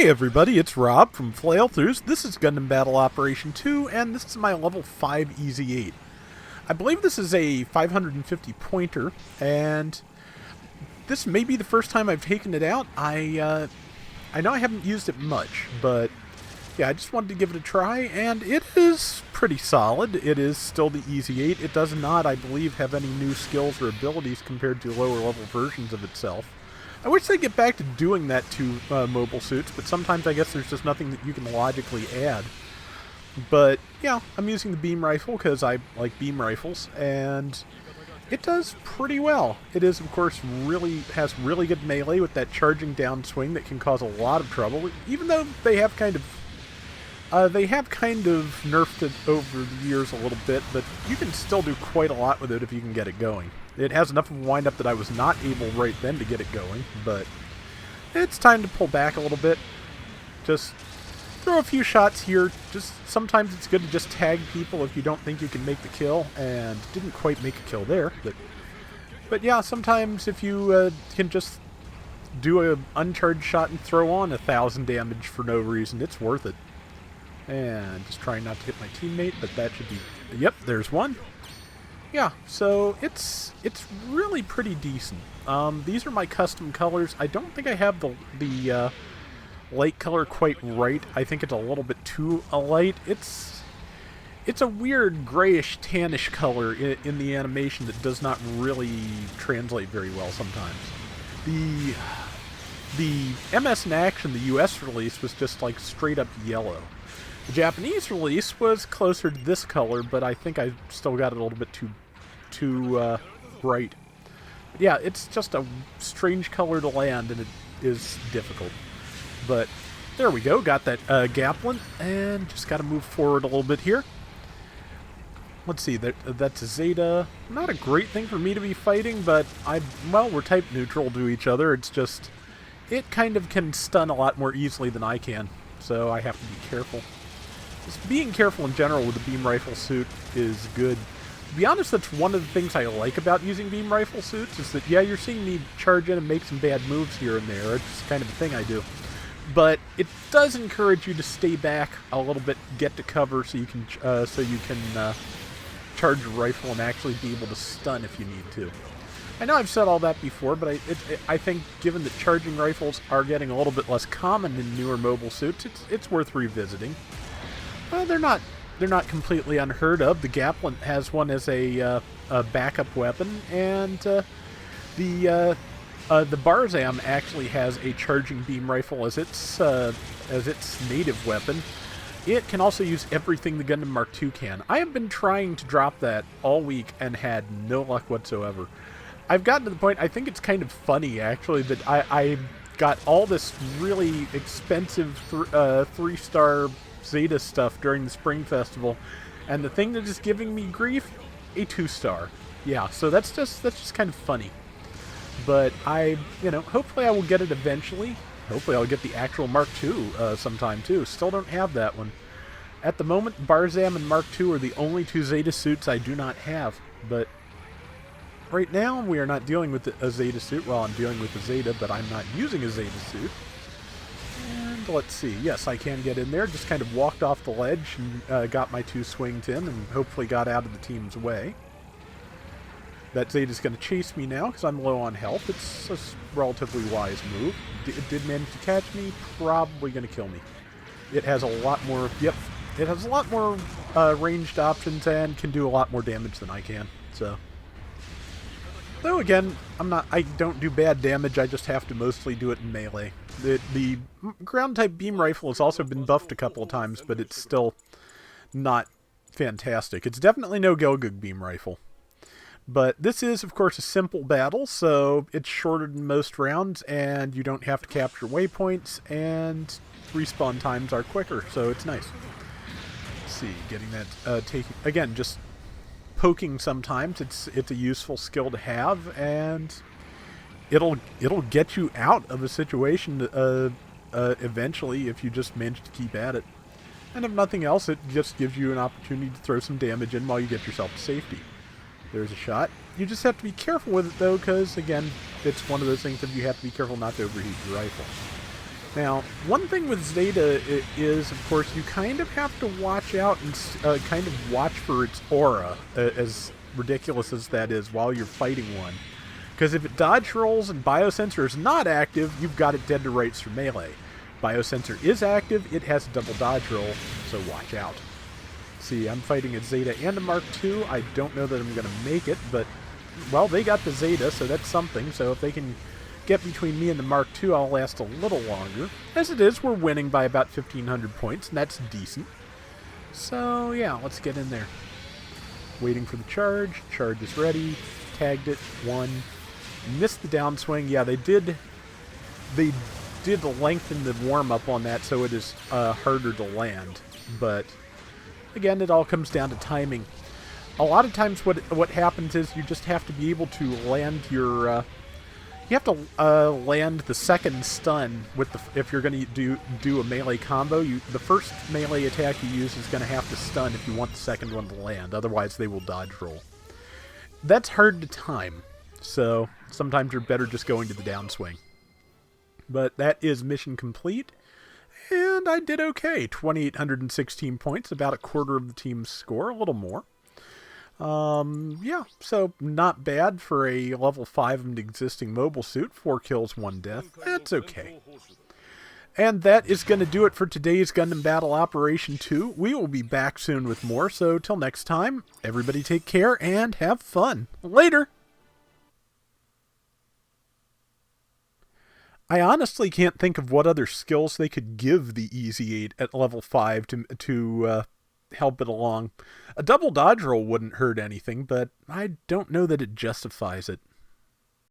Hey everybody, it's Rob from Flailthroughs. This is Gundam Battle Operation 2, and this is my level 5 Ez8. I believe this is a 550 pointer, and this may be the first time I've taken it out. I know I haven't used it much, but yeah, I just wanted to give it a try, and it is pretty solid. It is still the Ez8. It does not, I believe, have any new skills or abilities compared to lower level versions of itself. I wish they'd get back to doing that to mobile suits, but sometimes I guess there's just nothing that you can logically add. But, yeah, I'm using the beam rifle because I like beam rifles, and it does pretty well. It is, of course, has really good melee with that charging down swing that can cause a lot of trouble, even though they have kind of nerfed it over the years a little bit, but you can still do quite a lot with it if you can get it going. It has enough of a wind-up that I was not able right then to get it going, but it's time to pull back a little bit. Just throw a few shots here. Just sometimes it's good to just tag people if you don't think you can make the kill, and didn't quite make a kill there. But yeah, sometimes if you can just do an uncharged shot and throw on 1,000 damage for no reason, it's worth it. And just trying not to hit my teammate, but that should be... Yep, there's one. Yeah, so it's really pretty decent. These are my custom colors. I don't think I have the light color quite right. I think it's a little bit too light. It's a weird grayish tannish color in the animation that does not really translate very well sometimes. The MS in Action, the US release, was just like straight up yellow. The Japanese release was closer to this color, but I think I still got it a little bit too bright. But yeah, it's just a strange color to land, and it is difficult. But there we go, got that Gaplin, and just got to move forward a little bit here. Let's see, that's a Zeta. Not a great thing for me to be fighting, but we're type neutral to each other. It's just, it kind of can stun a lot more easily than I can, so I have to be careful. Just being careful in general with the beam rifle suit is good. To be honest, that's one of the things I like about using beam rifle suits, is that, yeah, you're seeing me charge in and make some bad moves here and there. It's kind of a thing I do. But it does encourage you to stay back a little bit, get to cover, so you can charge your rifle and actually be able to stun if you need to. I know I've said all that before, but I think given that charging rifles are getting a little bit less common in newer mobile suits, it's worth revisiting. They're not completely unheard of. The Gaplin has one as a backup weapon, and the Barzam actually has a charging beam rifle as its native weapon. It can also use everything the Gundam Mark II can. I have been trying to drop that all week and had no luck whatsoever. I've gotten to the point, I think it's kind of funny actually, that I got all this really expensive 3-star Zeta stuff during the Spring Festival, and the thing that is giving me grief, a 2-star. Yeah, so that's just kind of funny. But hopefully I will get it eventually. Hopefully I'll get the actual Mark II sometime too. Still don't have that one. At the moment, Barzam and Mark II are the only 2 Zeta suits I do not have. But right now we are not dealing with a Zeta suit. Well, I'm dealing with a Zeta, but I'm not using a Zeta suit. And let's see. Yes, I can get in there. Just kind of walked off the ledge and got my 2 swings in and hopefully got out of the team's way. That Zeta's going to chase me now because I'm low on health. It's a relatively wise move. It did manage to catch me. Probably going to kill me. It has a lot more... Yep. It has a lot more ranged options and can do a lot more damage than I can. So... Though again, I don't do bad damage, I just have to mostly do it in melee. The ground-type beam rifle has also been buffed a couple of times, but it's still not fantastic. It's definitely no Gelgug beam rifle. But this is, of course, a simple battle, so it's shorter than most rounds, and you don't have to capture waypoints, and respawn times are quicker, so it's nice. Let's see, getting that taking... Again, just... poking sometimes, it's a useful skill to have, and it'll get you out of a situation eventually if you just manage to keep at it. And if nothing else, it just gives you an opportunity to throw some damage in while you get yourself to safety. There's a shot. You just have to be careful with it though, because again, it's one of those things that you have to be careful not to overheat your rifle. Now, one thing with Zeta is, of course, you kind of have to watch out and kind of watch for its aura, as ridiculous as that is, while you're fighting one. Because if it dodge rolls and Biosensor is not active, you've got it dead to rights for melee. Biosensor is active, it has a double dodge roll, so watch out. See, I'm fighting a Zeta and a Mark II. I don't know that I'm going to make it, but, well, they got the Zeta, so that's something. So if they can get between me and the Mark II, I'll last a little longer. As it is, we're winning by about 1,500 points, and that's decent. So, yeah, let's get in there. Waiting for the charge. Charge is ready. Tagged it. Won. Missed the downswing. Yeah, they did lengthen the warm-up on that, so it is harder to land. But, again, it all comes down to timing. A lot of times what happens is you just have to be able to land your... you have to land the second stun with the... If you're going to do a melee combo, the first melee attack you use is going to have to stun if you want the second one to land. Otherwise, they will dodge roll. That's hard to time. So, sometimes you're better just going to the downswing. But that is mission complete. And I did okay. 2,816 points, about a quarter of the team's score, a little more. Yeah, so not bad for a level 5 and existing mobile suit. 4 kills, 1 death. That's okay. And that is going to do it for today's Gundam Battle Operation 2. We will be back soon with more, so till next time, everybody take care and have fun. Later! I honestly can't think of what other skills they could give the Ez8 at level 5 to help it along. A double dodge roll wouldn't hurt anything, but I don't know that it justifies it.